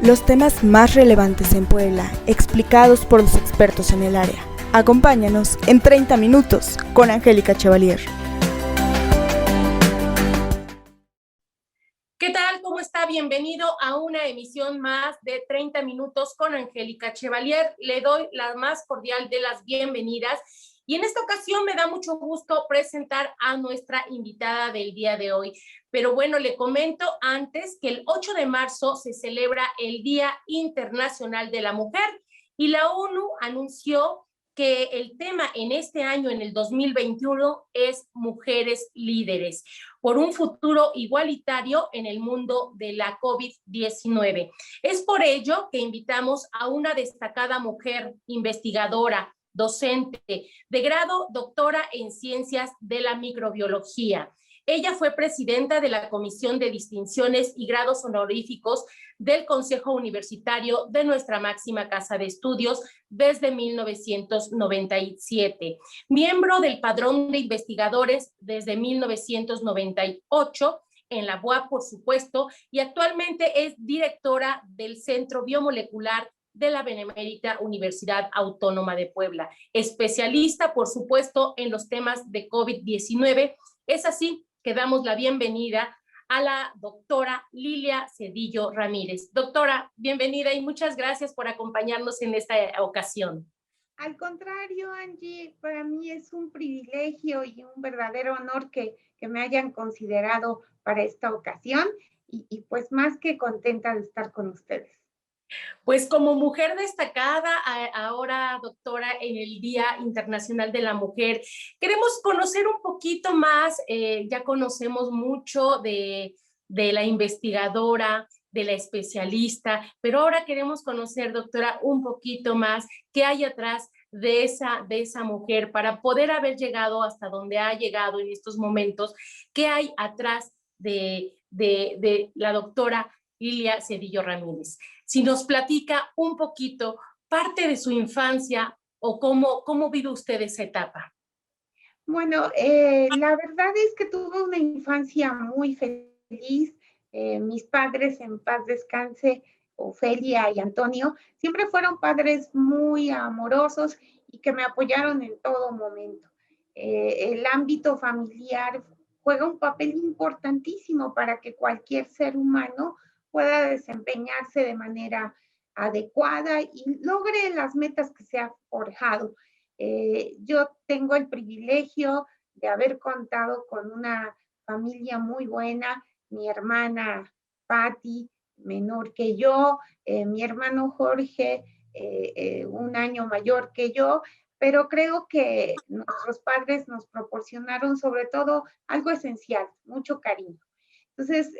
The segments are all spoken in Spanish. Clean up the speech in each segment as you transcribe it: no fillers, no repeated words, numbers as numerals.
Los temas más relevantes en Puebla, explicados por los expertos en el área. Acompáñanos en 30 minutos con Angélica Chevalier. ¿Qué tal? ¿Cómo está? Bienvenido a una emisión más de 30 minutos con Angélica Chevalier. Le doy la más cordial de las bienvenidas. Y en esta ocasión me da mucho gusto presentar a nuestra invitada del día de hoy. Pero bueno, le comento antes que el 8 de marzo se celebra el Día Internacional de la Mujer y la ONU anunció que el tema en este año, en el 2021, es Mujeres Líderes, por un futuro igualitario en el mundo de la COVID-19. Es por ello que invitamos a una destacada mujer investigadora, docente, de grado doctora en Ciencias de la Microbiología. Ella fue presidenta de la Comisión de Distinciones y Grados Honoríficos del Consejo Universitario de nuestra máxima casa de estudios desde 1997, miembro del Padrón de Investigadores desde 1998, en la UAP, por supuesto, y actualmente es directora del Centro Biomolecular de la Benemérita Universidad Autónoma de Puebla, especialista, por supuesto, en los temas de COVID-19. Es así que damos la bienvenida a la doctora Lilia Cedillo Ramírez. Doctora, bienvenida y muchas gracias por acompañarnos en esta ocasión. Al contrario, Angie, para mí es un privilegio y un verdadero honor que me hayan considerado para esta ocasión y pues más que contenta de estar con ustedes. Pues como mujer destacada, ahora doctora en el Día Internacional de la Mujer, queremos conocer un poquito más, ya conocemos mucho de la investigadora, de la especialista, pero ahora queremos conocer, doctora, un poquito más qué hay atrás de esa mujer para poder haber llegado hasta donde ha llegado en estos momentos, qué hay atrás de la doctora Lilia Cedillo Ramírez. Si nos platica un poquito parte de su infancia o cómo vive usted esa etapa. Bueno, la verdad es que tuve una infancia muy feliz. Mis padres, en paz descanse, Ofelia y Antonio, siempre fueron padres muy amorosos y que me apoyaron en todo momento. El ámbito familiar juega un papel importantísimo para que cualquier ser humano pueda desempeñarse de manera adecuada y logre las metas que se ha forjado. Yo tengo el privilegio de haber contado con una familia muy buena, mi hermana Patti, menor que yo, mi hermano Jorge, un año mayor que yo, pero creo que nuestros padres nos proporcionaron sobre todo algo esencial, mucho cariño. Entonces,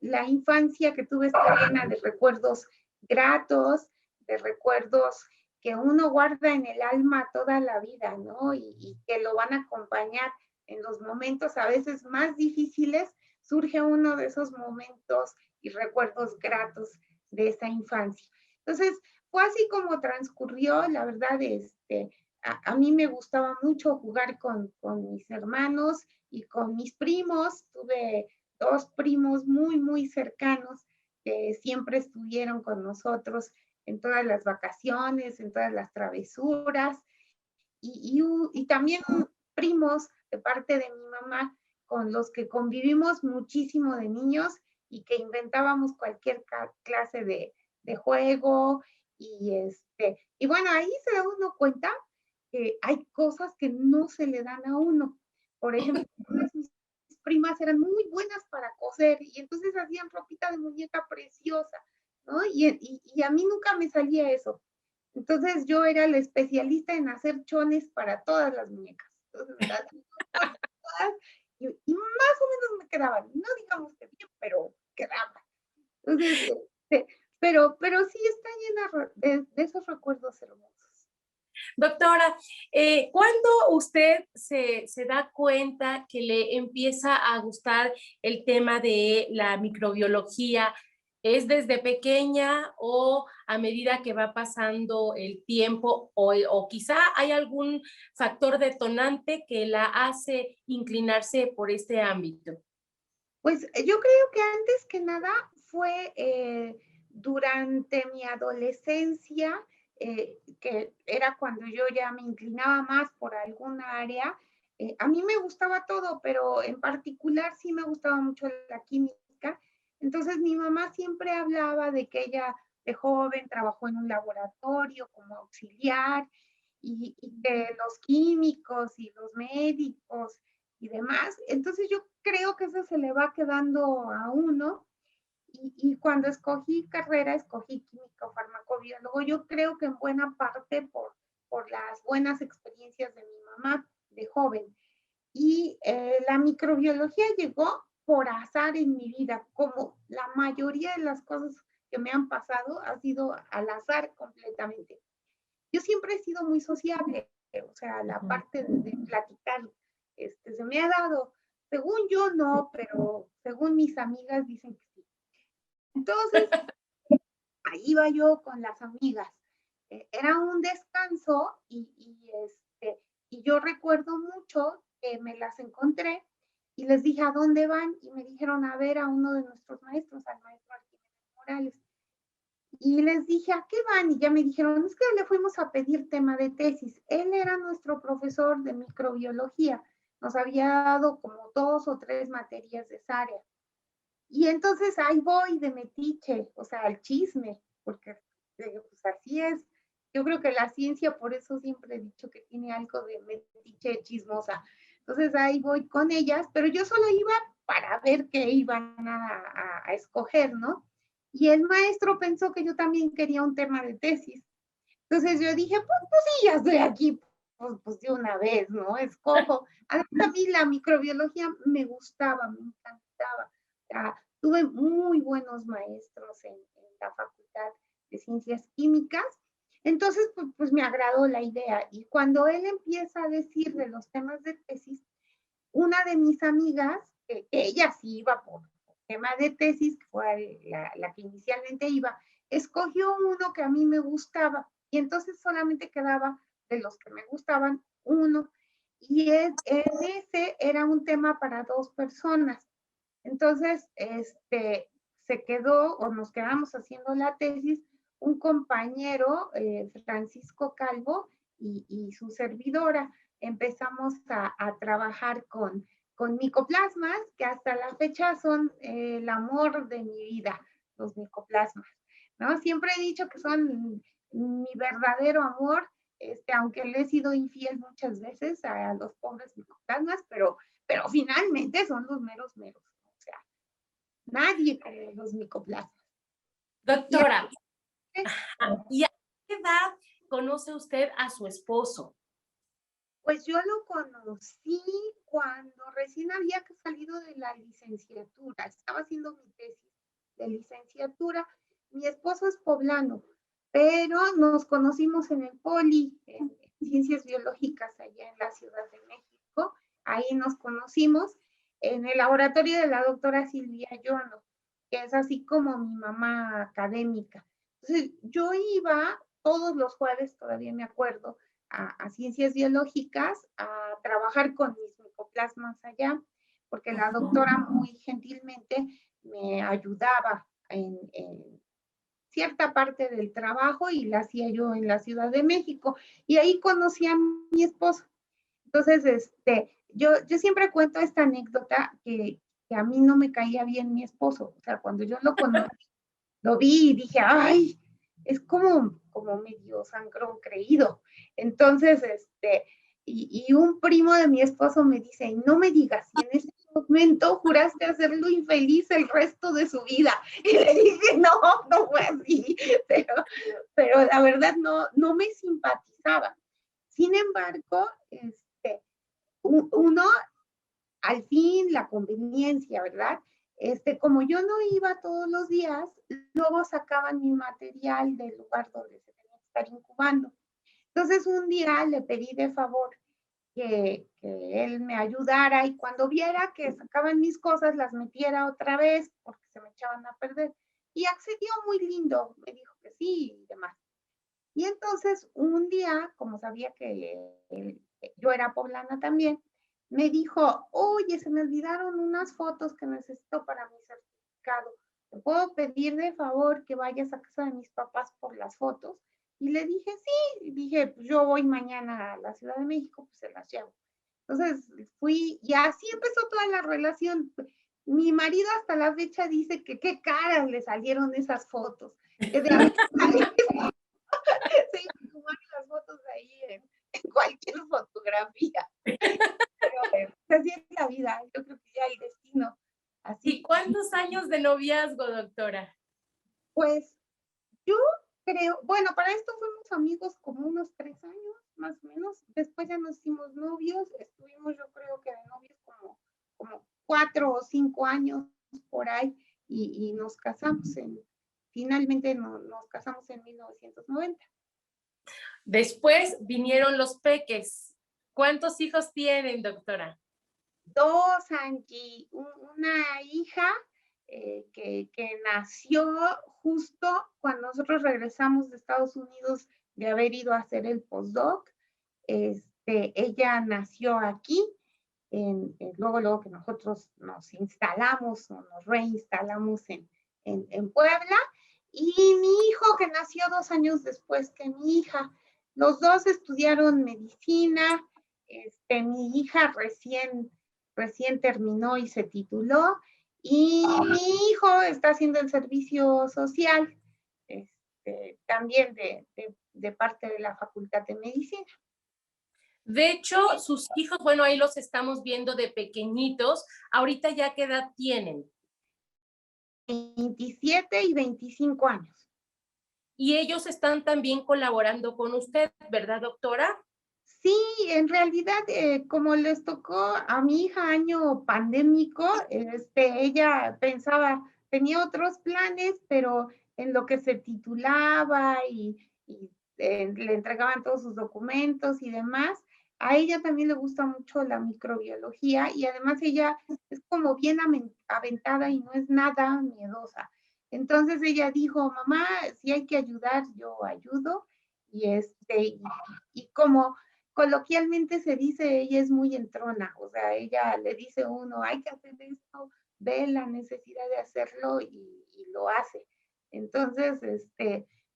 la infancia que tuve está llena de recuerdos gratos, de recuerdos que uno guarda en el alma toda la vida, ¿no? Y que lo van a acompañar en los momentos a veces más difíciles, surge uno de esos momentos y recuerdos gratos de esa infancia. Entonces, fue así como transcurrió, la verdad, a mí me gustaba mucho jugar con mis hermanos y con mis primos. Tuve dos primos muy, muy cercanos que siempre estuvieron con nosotros en todas las vacaciones, en todas las travesuras, y también primos de parte de mi mamá con los que convivimos muchísimo de niños y que inventábamos cualquier clase de juego, y bueno, ahí se da uno cuenta que hay cosas que no se le dan a uno. Por ejemplo, mis primas eran muy buenas para coser y entonces hacían ropita de muñeca preciosa, ¿no? Y a mí nunca me salía eso. Entonces yo era la especialista en hacer chones para todas las muñecas. Entonces, todas, y más o menos me quedaban. No digamos que bien, pero quedaban. Entonces, pero sí está llena de esos recuerdos hermosos. Doctora, ¿cuándo usted se da cuenta que le empieza a gustar el tema de la microbiología? ¿Es desde pequeña o a medida que va pasando el tiempo o quizá hay algún factor detonante que la hace inclinarse por este ámbito? Pues yo creo que antes que nada fue durante mi adolescencia, que era cuando yo ya me inclinaba más por alguna área, a mí me gustaba todo, pero en particular sí me gustaba mucho la química. Entonces mi mamá siempre hablaba de que ella de joven trabajó en un laboratorio como auxiliar y que los químicos y los médicos y demás. Entonces yo creo que eso se le va quedando a uno. Y cuando escogí carrera, escogí químico farmacobiólogo, yo creo que en buena parte por las buenas experiencias de mi mamá de joven. Y la microbiología llegó por azar en mi vida, como la mayoría de las cosas que me han pasado ha sido al azar completamente. Yo siempre he sido muy sociable, o sea, la parte de platicar, se me ha dado, según yo no, pero según mis amigas dicen que sí. Entonces, ahí iba yo con las amigas. Era un descanso y yo recuerdo mucho que me las encontré y les dije, ¿a dónde van? Y me dijeron, a ver a uno de nuestros maestros, al maestro Arquímedes Morales. Y les dije, ¿a qué van? Y ya me dijeron, es que le fuimos a pedir tema de tesis. Él era nuestro profesor de microbiología. Nos había dado como 2 o 3 materias de esa área. Y entonces ahí voy de metiche, o sea, al chisme, porque pues así es. Yo creo que la ciencia, por eso siempre he dicho que tiene algo de metiche chismosa. Entonces ahí voy con ellas, pero yo solo iba para ver qué iban a escoger, ¿no? Y el maestro pensó que yo también quería un tema de tesis. Entonces yo dije, pues sí, ya estoy aquí, pues de una vez, ¿no? Escojo. A mí la microbiología me gustaba, me encantaba. Tuve muy buenos maestros en la Facultad de Ciencias Químicas, entonces pues me agradó la idea. Y cuando él empieza a decir de los temas de tesis, una de mis amigas, que ella sí iba por tema de tesis, que fue la que inicialmente iba, escogió uno que a mí me gustaba y entonces solamente quedaba de los que me gustaban uno y en ese era un tema para 2 personas. Entonces, se quedó o nos quedamos haciendo la tesis un compañero, Francisco Calvo, y su servidora. Empezamos a trabajar con micoplasmas, que hasta la fecha son el amor de mi vida, los micoplasmas, ¿no? Siempre he dicho que son mi verdadero amor, aunque le he sido infiel muchas veces a los pobres micoplasmas, pero finalmente son los meros meros. O sea, nadie como los micoplasmas. Doctora, Y ¿y a qué edad conoce usted a su esposo? pues yo lo conocí cuando recién había salido de la licenciatura. Estaba haciendo mi tesis de licenciatura. Mi esposo es poblano, pero nos conocimos en el Poli, en Ciencias Biológicas, allá en la Ciudad de México. Ahí nos conocimos en el laboratorio de la doctora Silvia Yono, que es así como mi mamá académica. Entonces, yo iba todos los jueves, todavía me acuerdo, a Ciencias Biológicas a trabajar con mis micoplasmas allá, porque la doctora muy gentilmente me ayudaba en cierta parte del trabajo y la hacía yo en la Ciudad de México. Y ahí conocí a mi esposo. Entonces, yo siempre cuento esta anécdota que a mí no me caía bien mi esposo. O sea, cuando yo lo conocí, lo vi y dije, ay, es como medio sangrón creído. Entonces, y un primo de mi esposo me dice, no me digas, si en ese momento juraste hacerlo infeliz el resto de su vida. Y le dije, no fue así, pero la verdad no me simpatizaba. Sin embargo, uno, al fin, la conveniencia, ¿verdad? Como yo no iba todos los días, luego sacaban mi material del lugar donde se tenía que estar incubando. Entonces un día le pedí de favor que él me ayudara y cuando viera que sacaban mis cosas las metiera otra vez porque se me echaban a perder. Y accedió muy lindo, me dijo que sí y demás. Y entonces un día, como sabía que yo era poblana también, me dijo, oye, se me olvidaron unas fotos que necesito para mi certificado. ¿te puedo pedir de favor que vayas a casa de mis papás por las fotos? Y le dije, sí, y dije, pues yo voy mañana a la Ciudad de México, pues se las llevo. Entonces fui, y así empezó toda la relación. Mi marido hasta la fecha dice que qué caras le salieron esas fotos. Que de haber se iban las fotos ahí en cualquier fotografía. Pero así es la vida, yo creo que ya el destino. Así. ¿Y cuántos años de noviazgo, doctora? Pues yo creo, bueno, para esto fuimos amigos como unos 3 años, más o menos. Después ya nos hicimos novios, estuvimos yo creo que de novios como 4 o 5 años por ahí y nos casamos finalmente nos casamos en 1990. Después vinieron los peques. ¿Cuántos hijos tienen, doctora? 2, Angie, una hija que nació justo cuando nosotros regresamos de Estados Unidos de haber ido a hacer el postdoc. Ella nació aquí, luego que nosotros nos instalamos o nos reinstalamos en Puebla, y mi hijo que nació 2 años después que mi hija. Los dos estudiaron medicina. Mi hija recién terminó y se tituló, y mi hijo está haciendo el servicio social, también de parte de la Facultad de Medicina. De hecho, sus hijos, bueno, ahí los estamos viendo de pequeñitos. ¿Ahorita ya qué edad tienen? 27 y 25 años. Y ellos están también colaborando con usted, ¿verdad, doctora? Sí, en realidad, como les tocó a mi hija año pandémico, ella pensaba, tenía otros planes, pero en lo que se titulaba y le entregaban todos sus documentos y demás, a ella también le gusta mucho la microbiología, y además ella es como bien aventada y no es nada miedosa. Entonces ella dijo, mamá, si hay que ayudar, yo ayudo, y como coloquialmente se dice, ella es muy entrona, o sea, ella le dice a uno, hay que hacer esto, ve la necesidad de hacerlo y lo hace. Entonces,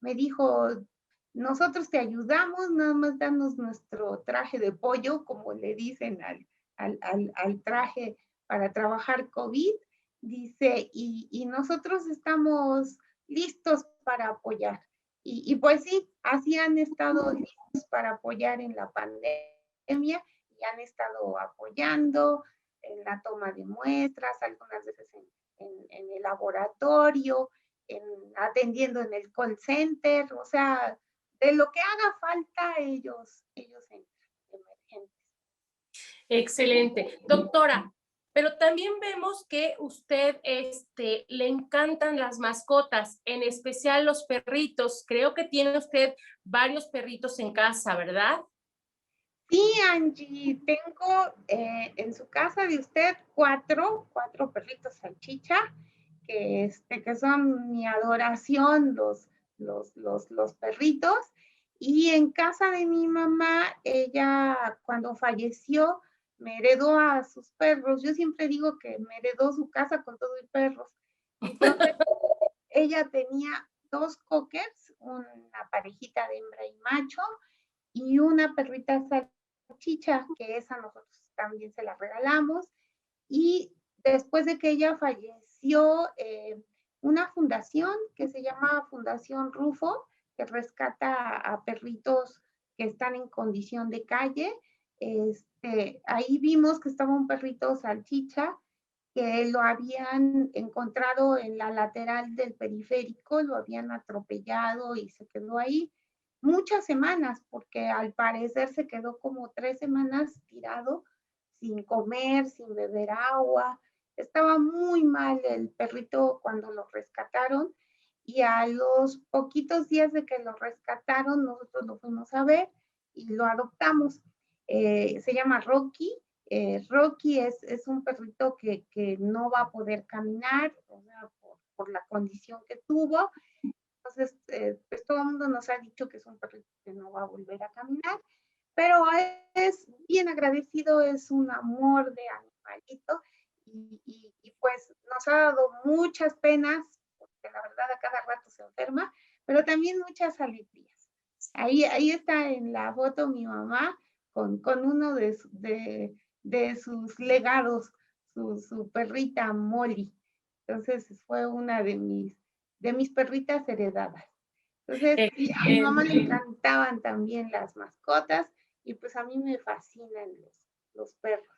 me dijo, nosotros te ayudamos, nada más danos nuestro traje de pollo, como le dicen al traje para trabajar COVID, dice, y nosotros estamos listos para apoyar. Y pues sí, así han estado listos para apoyar en la pandemia, y han estado apoyando en la toma de muestras, algunas veces en el laboratorio, atendiendo en el call center, o sea, de lo que haga falta ellos entran, emergentes. Excelente. Doctora, pero también vemos que usted le encantan las mascotas, en especial los perritos. Creo que tiene usted varios perritos en casa, ¿verdad? Sí, Angie, tengo en su casa de usted cuatro perritos salchicha que son mi adoración, los perritos. Y en casa de mi mamá, ella cuando falleció me heredó a sus perros. Yo siempre digo que me heredó su casa con todo y perros. Entonces, ella tenía 2 cockers, una parejita de hembra y macho, y una perrita salchicha, que esa nosotros también se la regalamos. Y después de que ella falleció, una fundación que se llama Fundación Rufo, que rescata a perritos que están en condición de calle. Ahí vimos que estaba un perrito salchicha que lo habían encontrado en la lateral del periférico, lo habían atropellado y se quedó ahí muchas semanas, porque al parecer se quedó como 3 semanas tirado, sin comer, sin beber agua. Estaba muy mal el perrito cuando lo rescataron, y a los poquitos días de que lo rescataron, nosotros lo fuimos a ver y lo adoptamos. Se llama Rocky. Rocky es un perrito que no va a poder caminar, o sea, por la condición que tuvo. Entonces, pues todo el mundo nos ha dicho que es un perrito que no va a volver a caminar, pero es bien agradecido, es un amor de animalito, y pues nos ha dado muchas penas la verdad a cada rato se enferma, pero también muchas alegrías. Ahí está en la foto mi mamá con uno de sus legados, su perrita Molly. Entonces fue una de mis perritas heredadas. Entonces, sí, a mi mamá le encantaban también las mascotas y pues a mí me fascinan los perros.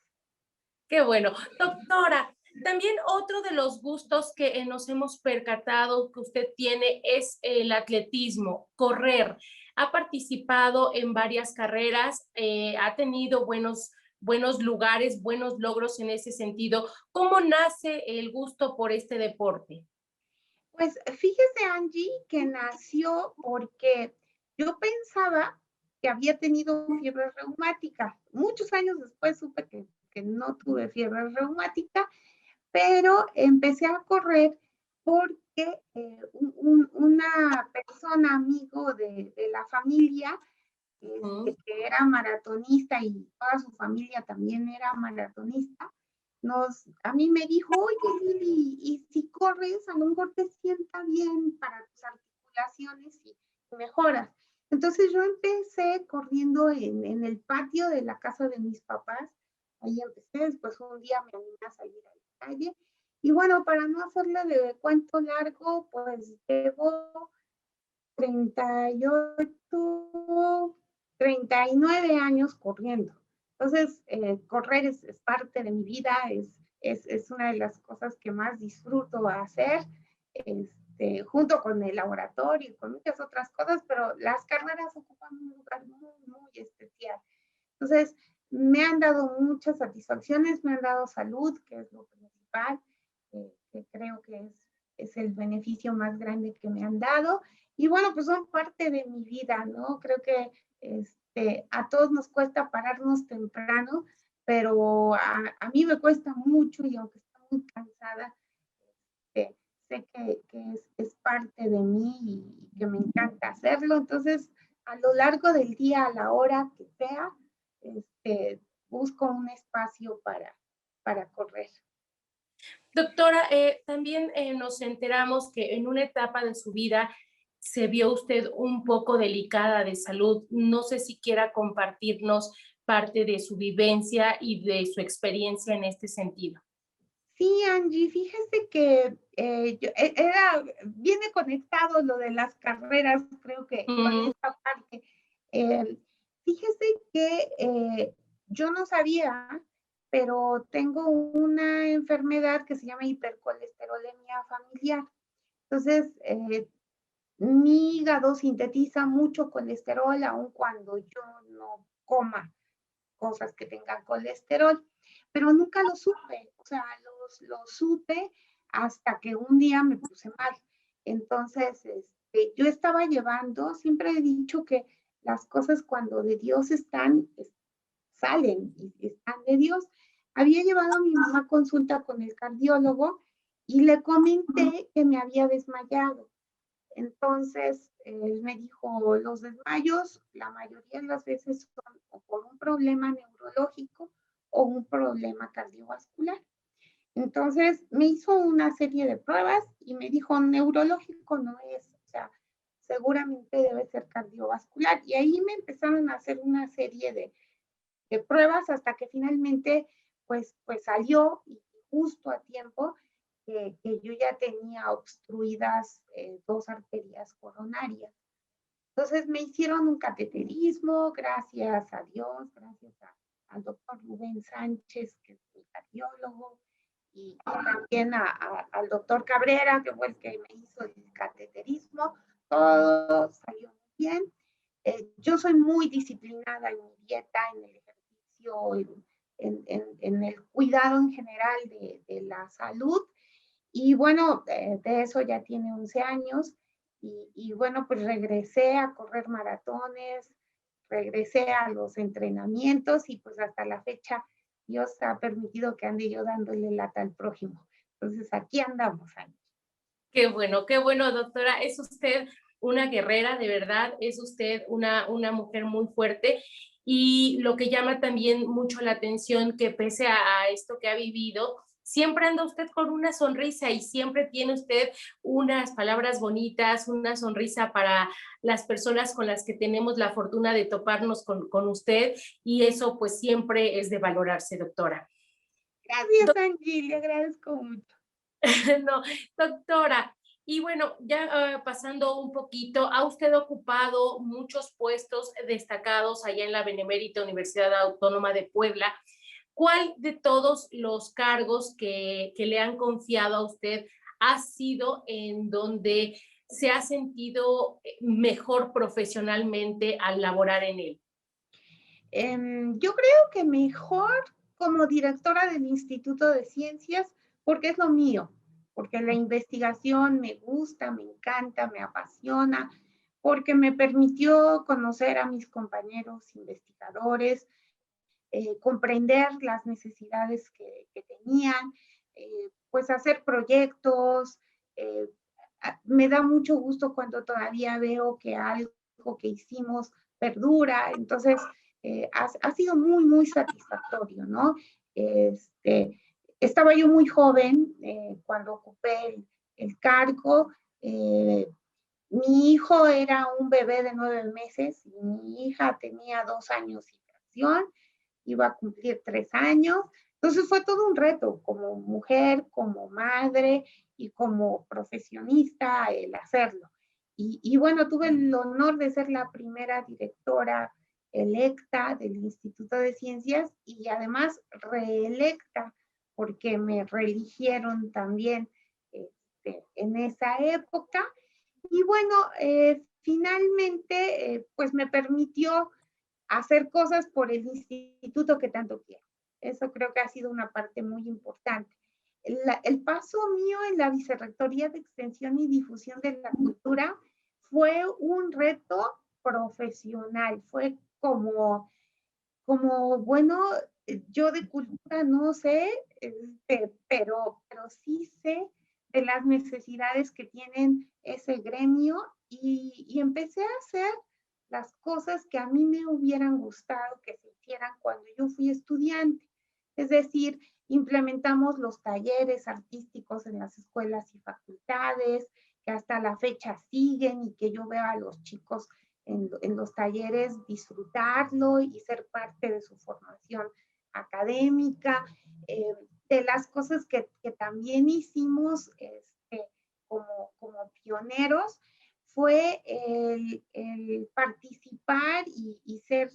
Qué bueno. Doctora, también otro de los gustos que nos hemos percatado que usted tiene es el atletismo, correr. Ha participado en varias carreras, ha tenido buenos lugares, buenos logros en ese sentido. ¿Cómo nace el gusto por este deporte? Pues fíjese, Angie, que nació porque yo pensaba que había tenido fiebre reumática. Muchos años después supe que no tuve fiebre reumática, pero empecé a correr porque una persona, amigo de la familia, que era maratonista y toda su familia también era maratonista, a mí me dijo, oye Lili, y si corres, a lo mejor te sienta bien para tus articulaciones y mejoras. Entonces yo empecé corriendo en el patio de la casa de mis papás, ahí empecé, después un día me animé a salir a la calle, y bueno, para no hacerle de cuento largo, pues llevo 38, 39 años corriendo. Entonces, correr es parte de mi vida, es una de las cosas que más disfruto hacer, junto con el laboratorio y con muchas otras cosas, pero las carreras ocupan un lugar muy, muy especial. Entonces, me han dado muchas satisfacciones, me han dado salud, que es lo principal, que creo que es el beneficio más grande que me han dado. Y bueno, pues son parte de mi vida, ¿no? Creo que a todos nos cuesta pararnos temprano, pero a mí me cuesta mucho y aunque estoy muy cansada, sé que es parte de mí y que me encanta hacerlo. Entonces, a lo largo del día, a la hora que sea, busco un espacio para correr. Doctora, también nos enteramos que en una etapa de su vida se vio usted un poco delicada de salud. No sé si quiera compartirnos parte de su vivencia y de su experiencia en este sentido. Sí, Angie, fíjese que viene conectado lo de las carreras, creo que con esta parte. Fíjese que yo no sabía, pero tengo una enfermedad que se llama hipercolesterolemia familiar. Entonces, mi hígado sintetiza mucho colesterol, aun cuando yo no coma cosas que tengan colesterol, pero nunca lo supe, o sea, lo supe hasta que un día me puse mal. Entonces, yo estaba llevando, siempre he dicho que las cosas cuando de Dios están, salen y están de Dios. Había llevado a mi mamá a consulta con el cardiólogo y le comenté que me había desmayado. Entonces, él me dijo, los desmayos, la mayoría de las veces son o por un problema neurológico o un problema cardiovascular. Entonces, me hizo una serie de pruebas y me dijo, neurológico no es, o sea, seguramente debe ser cardiovascular. Y ahí me empezaron a hacer una serie de pruebas hasta que finalmente, pues salió y justo a tiempo que yo ya tenía obstruidas 2 arterias coronarias. Entonces me hicieron un cateterismo, gracias a Dios, gracias al doctor Rubén Sánchez, que es mi cardiólogo, y también al doctor Cabrera, que fue el que me hizo el cateterismo. Todo salió muy bien. Yo soy muy disciplinada en mi dieta, en el ejercicio, en el cuidado en general de la salud. Y bueno, de eso ya tiene 11 años y bueno, pues regresé a correr maratones, regresé a los entrenamientos y pues hasta la fecha Dios ha permitido que ande yo dándole lata al prójimo. Entonces aquí andamos, Angie. Qué bueno, doctora. Es usted una guerrera, de verdad, es usted una mujer muy fuerte. Y lo que llama también mucho la atención, que pese a esto que ha vivido, siempre anda usted con una sonrisa y siempre tiene usted unas palabras bonitas, una sonrisa para las personas con las que tenemos la fortuna de toparnos con usted, y eso pues siempre es de valorarse, doctora. Gracias, Angie, le agradezco mucho. No, doctora, y bueno, ya pasando un poquito, ha usted ocupado muchos puestos destacados allá en la Benemérita Universidad Autónoma de Puebla. ¿Cuál de todos los cargos que le han confiado a usted ha sido en donde se ha sentido mejor profesionalmente al laborar en él? Yo creo que mejor como directora del Instituto de Ciencias, porque es lo mío, porque la investigación me gusta, me encanta, me apasiona, porque me permitió conocer a mis compañeros investigadores, comprender las necesidades que tenían, pues hacer proyectos. eh, Me da mucho gusto cuando todavía veo que algo que hicimos perdura. Entonces, ha sido muy, muy satisfactorio, ¿no? Estaba yo muy joven cuando ocupé el cargo. Mi hijo era un bebé de 9 meses y mi hija tenía 2 años y fracción, iba a cumplir 3 años. Entonces fue todo un reto como mujer, como madre y como profesionista el hacerlo. Y bueno, tuve el honor de ser la primera directora electa del Instituto de Ciencias y además reelecta porque me reeligieron también en esa época. Y bueno, finalmente, pues me permitió hacer cosas por el instituto que tanto quiero. Eso creo que ha sido una parte muy importante. El paso mío en la Vicerrectoría de Extensión y Difusión de la Cultura fue un reto profesional, fue bueno, yo de cultura no sé, pero sí sé de las necesidades que tienen ese gremio y empecé a hacer las cosas que a mí me hubieran gustado que se hicieran cuando yo fui estudiante. Es decir, implementamos los talleres artísticos en las escuelas y facultades, que hasta la fecha siguen y que yo veo a los chicos en los talleres disfrutarlo y ser parte de su formación académica. De las cosas que también hicimos como pioneros fue el participar y ser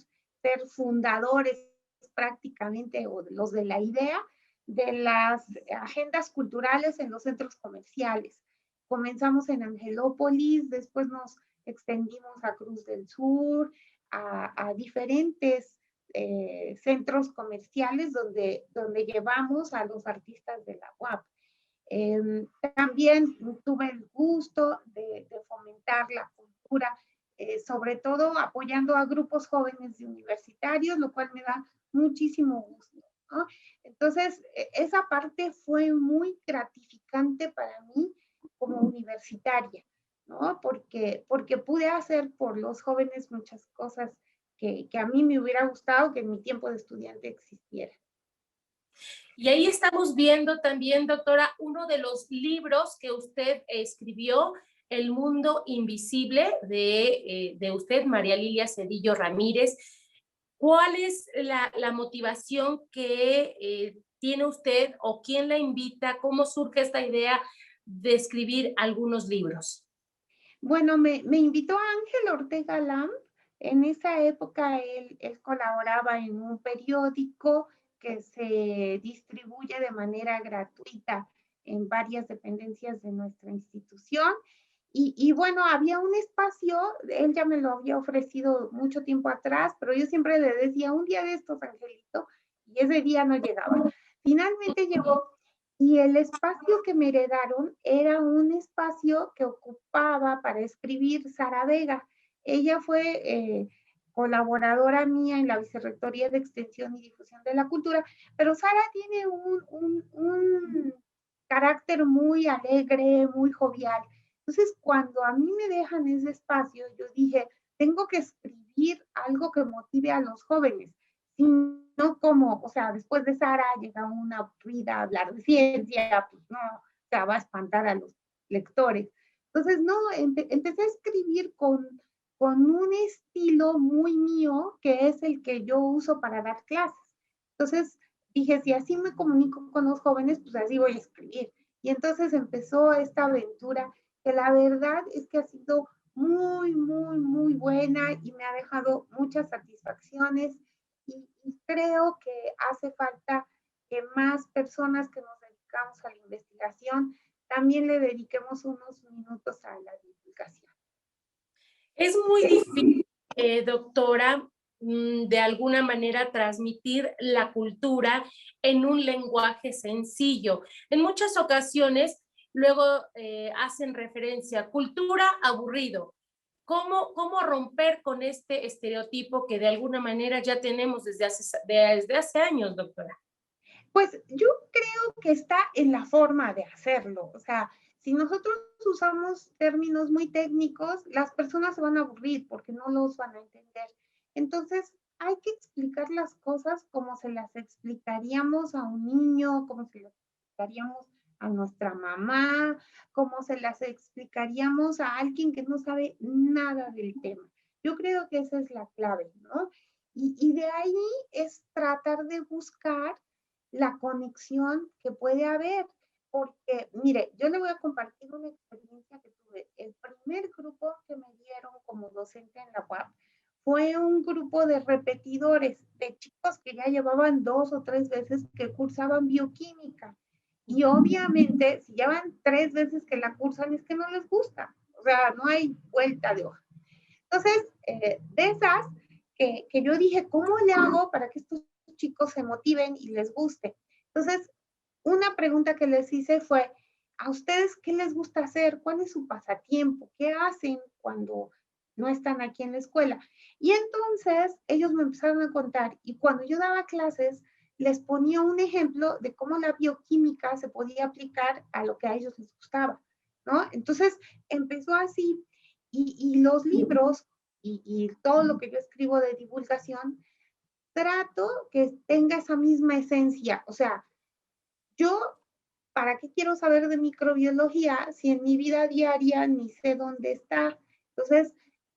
fundadores prácticamente, o los de la idea, de las agendas culturales en los centros comerciales. Comenzamos en Angelópolis, después nos extendimos a Cruz del Sur, a diferentes centros comerciales donde llevamos a los artistas de la UAP. También tuve el gusto de fomentar la cultura, sobre todo apoyando a grupos jóvenes y universitarios, lo cual me da muchísimo gusto, ¿no? Entonces, esa parte fue muy gratificante para mí como universitaria, ¿no? Porque pude hacer por los jóvenes muchas cosas que a mí me hubiera gustado que en mi tiempo de estudiante existieran. Y ahí estamos viendo también, doctora, uno de los libros que usted escribió, El Mundo Invisible, de usted, María Lilia Cedillo Ramírez. ¿Cuál es la motivación que tiene usted o quién la invita? ¿Cómo surge esta idea de escribir algunos libros? Bueno, me invitó Ángel Ortega Lam. En esa época él colaboraba en un periódico que se distribuye de manera gratuita en varias dependencias de nuestra institución. Y bueno, había un espacio, él ya me lo había ofrecido mucho tiempo atrás, pero yo siempre le decía, un día de estos, Angelito, y ese día no llegaba. Finalmente llegó. Y el espacio que me heredaron era un espacio que ocupaba para escribir Sara Vega. Ella fue colaboradora mía en la Vicerrectoría de Extensión y Difusión de la Cultura, pero Sara tiene un carácter muy alegre, muy jovial. Entonces, cuando a mí me dejan ese espacio, yo dije, tengo que escribir algo que motive a los jóvenes. Sin no como, o sea, después de Sara llega una aburrida a hablar de ciencia, pues no, o sea, va a espantar a los lectores. Entonces, no, empecé a escribir con un estilo muy mío, que es el que yo uso para dar clases. Entonces, dije, si así me comunico con los jóvenes, pues así voy a escribir. Y entonces empezó esta aventura que la verdad es que ha sido muy, muy, muy buena y me ha dejado muchas satisfacciones y creo que hace falta que más personas que nos dedicamos a la investigación también le dediquemos unos minutos a la divulgación. Es muy difícil, doctora, de alguna manera transmitir la cultura en un lenguaje sencillo. En muchas ocasiones luego hacen referencia a cultura aburrido. ¿Cómo romper con este estereotipo que de alguna manera ya tenemos desde hace años, doctora? Pues yo creo que está en la forma de hacerlo. O sea, si nosotros usamos términos muy técnicos, las personas se van a aburrir porque no los van a entender. Entonces, hay que explicar las cosas como se las explicaríamos a un niño, como se las explicaríamos a nuestra mamá, como se las explicaríamos a alguien que no sabe nada del tema. Yo creo que esa es la clave, ¿no? Y de ahí es tratar de buscar la conexión que puede haber. Porque, mire, yo le voy a compartir una experiencia que tuve. El primer grupo que me dieron como docente en la UAP fue un grupo de repetidores, de chicos que ya llevaban 2 o 3 veces que cursaban bioquímica. Y obviamente, si llevan 3 veces que la cursan, es que no les gusta. O sea, no hay vuelta de hoja. Entonces, de esas que yo dije, ¿cómo le hago para que estos chicos se motiven y les guste? Entonces, una pregunta que les hice fue, ¿a ustedes qué les gusta hacer? ¿Cuál es su pasatiempo? ¿Qué hacen cuando no están aquí en la escuela? Y entonces ellos me empezaron a contar y cuando yo daba clases, les ponía un ejemplo de cómo la bioquímica se podía aplicar a lo que a ellos les gustaba, ¿no? Entonces empezó así y los libros y todo lo que yo escribo de divulgación, trato que tenga esa misma esencia. O sea, yo, ¿para qué quiero saber de microbiología si en mi vida diaria ni sé dónde está? Entonces,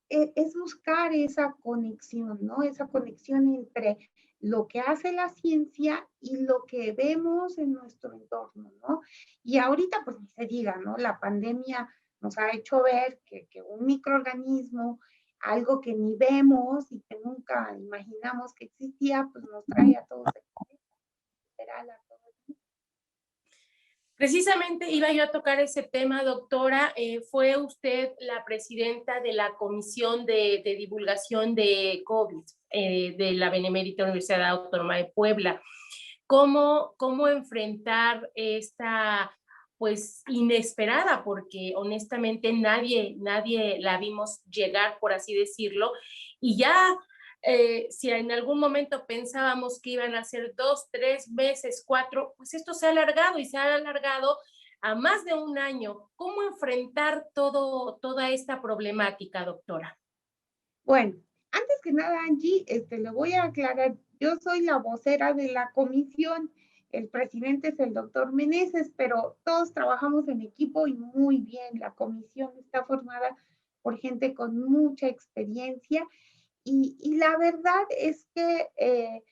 es buscar esa conexión, ¿no? Esa conexión entre lo que hace la ciencia y lo que vemos en nuestro entorno, ¿no? Y ahorita, pues ni se diga, ¿no? La pandemia nos ha hecho ver que un microorganismo, algo que ni vemos y que nunca imaginamos que existía, pues nos trae a todos literal, a todos. Precisamente iba yo a tocar ese tema, doctora. Fue usted la presidenta de la Comisión de Divulgación de COVID de la Benemérita Universidad Autónoma de Puebla. ¿Cómo enfrentar esta, pues, inesperada? Porque honestamente nadie la vimos llegar, por así decirlo, y ya si en algún momento pensábamos que iban a ser 2, 3 meses, 4, pues esto se ha alargado y se ha alargado a más de un año. ¿Cómo enfrentar toda esta problemática, doctora? Bueno, antes que nada, Angie, le voy a aclarar, yo soy la vocera de la comisión, el presidente es el doctor Meneses, pero todos trabajamos en equipo y muy bien. La comisión está formada por gente con mucha experiencia y la verdad es que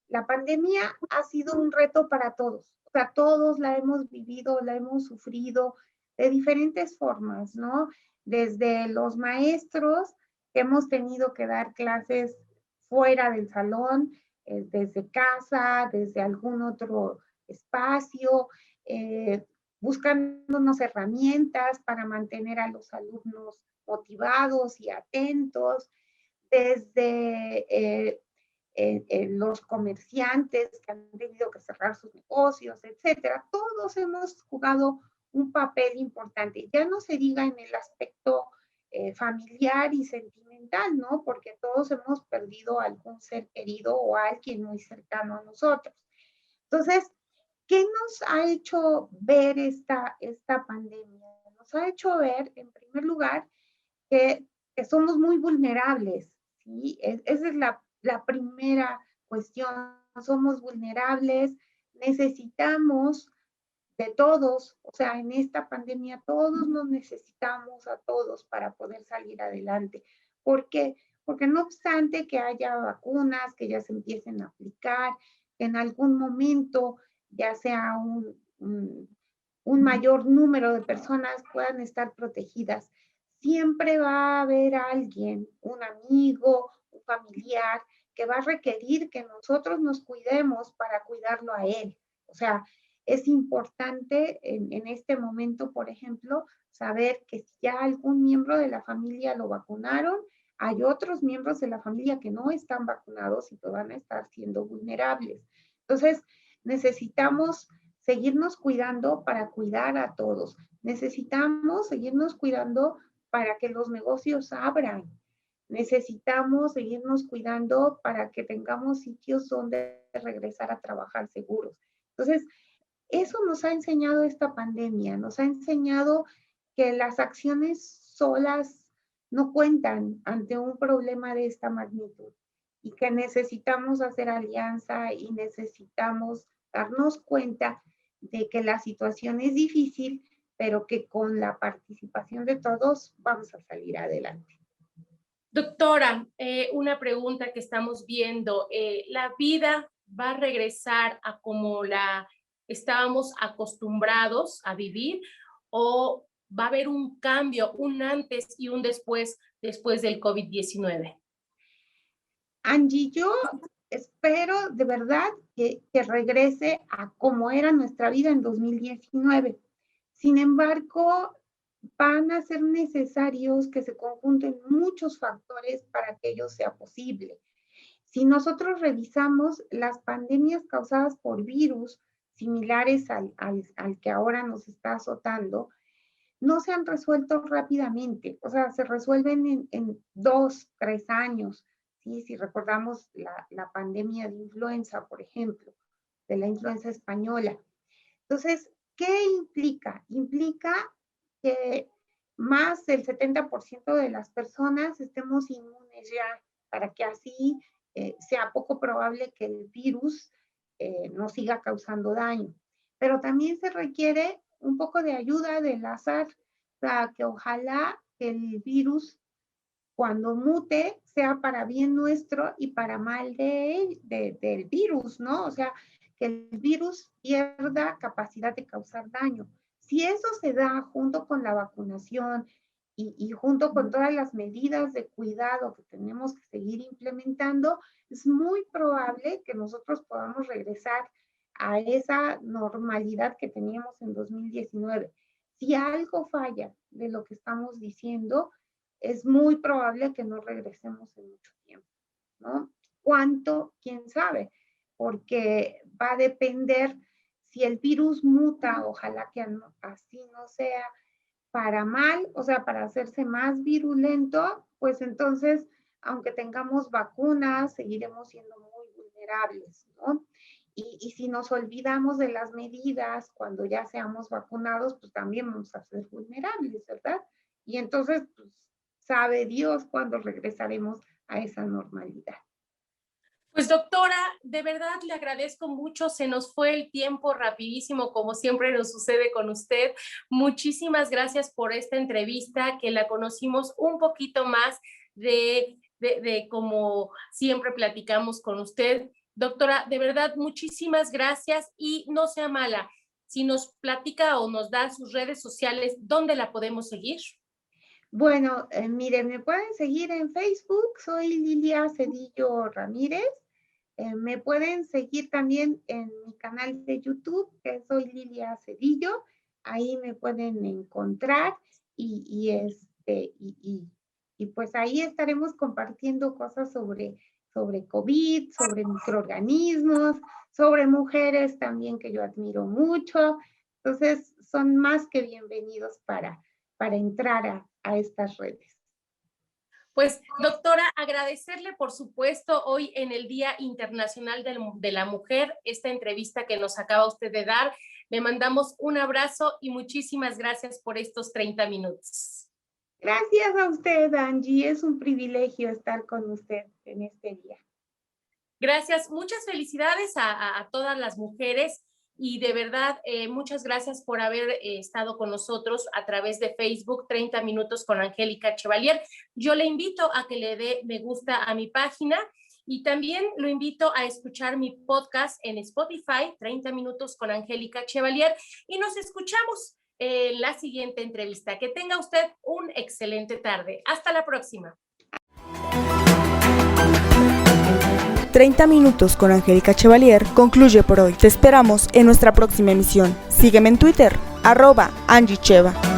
la pandemia ha sido un reto para todos. O sea, todos la hemos vivido, la hemos sufrido de diferentes formas, ¿no? Desde los maestros que hemos tenido que dar clases fuera del salón, desde casa, desde algún otro espacio, buscándonos herramientas para mantener a los alumnos motivados y atentos, desde los comerciantes que han tenido que cerrar sus negocios, etcétera. Todos hemos jugado un papel importante. Ya no se diga en el aspecto familiar y sentimental, ¿no? Porque todos hemos perdido a algún ser querido o a alguien muy cercano a nosotros. Entonces, ¿qué nos ha hecho ver esta pandemia? Nos ha hecho ver, en primer lugar, que somos muy vulnerables, ¿sí? Esa es la primera cuestión somos vulnerables, necesitamos de todos, o sea, en esta pandemia todos nos necesitamos a todos para poder salir adelante. ¿Por qué? Porque no obstante que haya vacunas, que ya se empiecen a aplicar, que en algún momento ya sea un mayor número de personas puedan estar protegidas, siempre va a haber alguien, un amigo, un familiar, que va a requerir que nosotros nos cuidemos para cuidarlo a él. O sea, es importante en este momento, por ejemplo, saber que si ya algún miembro de la familia lo vacunaron, hay otros miembros de la familia que no están vacunados y que van a estar siendo vulnerables. Entonces, necesitamos seguirnos cuidando para cuidar a todos. Necesitamos seguirnos cuidando para que los negocios abran. Necesitamos seguirnos cuidando para que tengamos sitios donde regresar a trabajar seguros. Entonces, eso nos ha enseñado esta pandemia, nos ha enseñado que las acciones solas no cuentan ante un problema de esta magnitud y que necesitamos hacer alianza y necesitamos darnos cuenta de que la situación es difícil, pero que con la participación de todos vamos a salir adelante. Doctora, una pregunta que estamos viendo, ¿la vida va a regresar a como la estábamos acostumbrados a vivir o va a haber un cambio, un antes y un después del COVID-19? Angie, yo espero de verdad que regrese a como era nuestra vida en 2019. Sin embargo, van a ser necesarios que se conjunten muchos factores para que ello sea posible. Si nosotros revisamos las pandemias causadas por virus similares al que ahora nos está azotando, no se han resuelto rápidamente, o sea, se resuelven en 2, 3 años. ¿Sí? Si recordamos la pandemia de influenza, por ejemplo, de la influenza española. Entonces, ¿qué implica? Implica que más del 70% de las personas estemos inmunes ya, para que así sea poco probable que el virus nos siga causando daño. Pero también se requiere un poco de ayuda del azar, para que ojalá el virus, cuando mute, sea para bien nuestro y para mal del virus, ¿no? O sea, que el virus pierda capacidad de causar daño. Si eso se da junto con la vacunación y junto con todas las medidas de cuidado que tenemos que seguir implementando, es muy probable que nosotros podamos regresar a esa normalidad que teníamos en 2019. Si algo falla de lo que estamos diciendo, es muy probable que no regresemos en mucho tiempo, ¿no? ¿Cuánto? ¿Quién sabe? Porque va a depender si el virus muta, ojalá que así no sea, para mal, o sea, para hacerse más virulento, pues entonces, aunque tengamos vacunas, seguiremos siendo muy vulnerables, ¿no? Y si nos olvidamos de las medidas cuando ya seamos vacunados, pues también vamos a ser vulnerables, ¿verdad? Y entonces, pues, sabe Dios cuándo regresaremos a esa normalidad. Pues doctora, de verdad le agradezco mucho, se nos fue el tiempo rapidísimo, como siempre nos sucede con usted. Muchísimas gracias por esta entrevista, que la conocimos un poquito más de como siempre platicamos con usted. Doctora, de verdad, muchísimas gracias y no sea mala, si nos platica o nos da sus redes sociales, ¿dónde la podemos seguir? Bueno, miren, me pueden seguir en Facebook, soy Lilia Cedillo Ramírez. Me pueden seguir también en mi canal de YouTube, que soy Lilia Cedillo. Ahí me pueden encontrar y pues ahí estaremos compartiendo cosas sobre COVID, sobre microorganismos, sobre mujeres también que yo admiro mucho. Entonces, son más que bienvenidos para entrar a estas redes. Pues, doctora, agradecerle, por supuesto, hoy en el Día Internacional de la Mujer, esta entrevista que nos acaba usted de dar. Le mandamos un abrazo y muchísimas gracias por estos 30 minutos. Gracias a usted, Angie. Es un privilegio estar con usted en este día. Gracias, muchas felicidades a todas las mujeres y de verdad muchas gracias por haber estado con nosotros a través de Facebook 30 minutos con Angélica Chevalier. Yo le invito a que le dé me gusta a mi página y también lo invito a escuchar mi podcast en Spotify 30 minutos con Angélica Chevalier y nos escuchamos en la siguiente entrevista. Que tenga usted una excelente tarde. Hasta la próxima. 30 minutos con Angélica Chevalier concluye por hoy. Te esperamos en nuestra próxima emisión. Sígueme en Twitter, @AngieCheva.